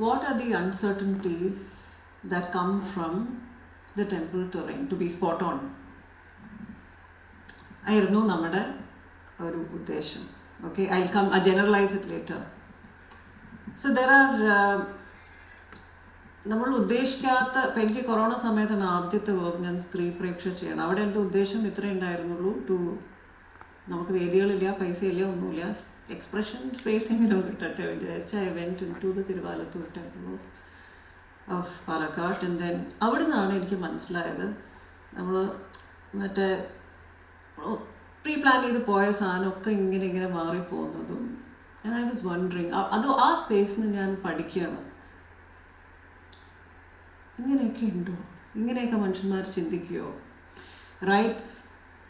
what are the uncertainties that come from the temple terrain to be spot on ആയിരുന്നു നമ്മുടെ ഒരു ഉദ്ദേശം. Okay, I come I generalize it later. So there are നമ്മൾ ഉദ്ദേശിക്കാത്ത, ഇപ്പം എനിക്ക് കൊറോണ സമയത്താണ് ആദ്യത്തെ വർക്ക് ഞാൻ സ്ത്രീ പ്രേക്ഷ ചെയ്യണം. അവിടെ എൻ്റെ ഉദ്ദേശം ഇത്രേ ഉണ്ടായിരുന്നുള്ളൂ, നമുക്ക് വേദികളില്ല, പൈസയില്ല, ഒന്നുമില്ല, എക്സ്പ്രഷൻ സ്പേസിങ്ങിലും കിട്ടട്ടെ വിചാരിച്ച് I went into the Thiruvalathur temple of Palakkad. And then അവിടെ നിന്നാണ് എനിക്ക് മനസ്സിലായത് നമ്മൾ മറ്റേ പ്രീ പ്ലാൻ ചെയ്ത് പോയ സാധനമൊക്കെ ഇങ്ങനെ മാറിപ്പോകുന്നതും. ആൻഡ് ഐ വാസ് വണ്ടറിങ്, അത് ആ സ്പേസിൽ നിന്ന് ഞാൻ പഠിക്കുകയാണ്, ഇങ്ങനെയൊക്കെ ഉണ്ടോ, ഇങ്ങനെയൊക്കെ മനുഷ്യന്മാർ ചിന്തിക്കുകയോ, right?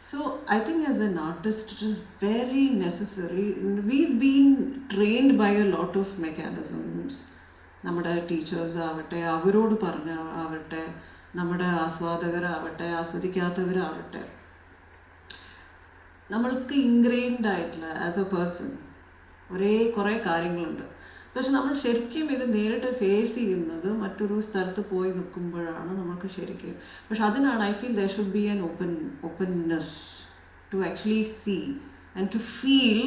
So I think as an artist it is very necessary. We've been trained by a lot of mechanisms. നമ്മുടെ ടീച്ചേഴ്സ് ആവട്ടെ, അവരോട് ആവട്ടെ, നമ്മുടെ ആസ്വാദകരാവട്ടെ, ആസ്വദിക്കാത്തവരാവട്ടെ, നമ്മൾക്ക് ഇൻഗ്രെയിൻഡ് ആയിട്ടുള്ള ആസ് എ പേഴ്സൺ കുറേ കാര്യങ്ങളുണ്ട്. പക്ഷെ നമ്മൾ ശരിക്കും ഇത് നേരിട്ട് ഫേസ് ചെയ്യുന്നത് മറ്റൊരു സ്ഥലത്ത് പോയി നിൽക്കുമ്പോഴാണ് നമുക്ക് ശരിക്കും. പക്ഷെ അതിനാണ് I feel there should be an openness to actually see and to feel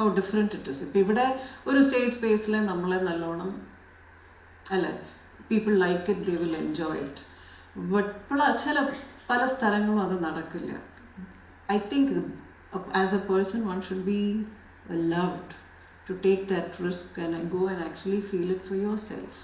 how different it is. ഇപ്പം ഇവിടെ ഒരു സ്റ്റേജ് സ്പേസിൽ നമ്മളെ നല്ലോണം അല്ലേ, people like it, they will enjoy it. But പല സ്ഥലങ്ങളും അത് നടക്കില്ല. I think as a person one should be allowed to take that risk and go and actually feel it for yourself.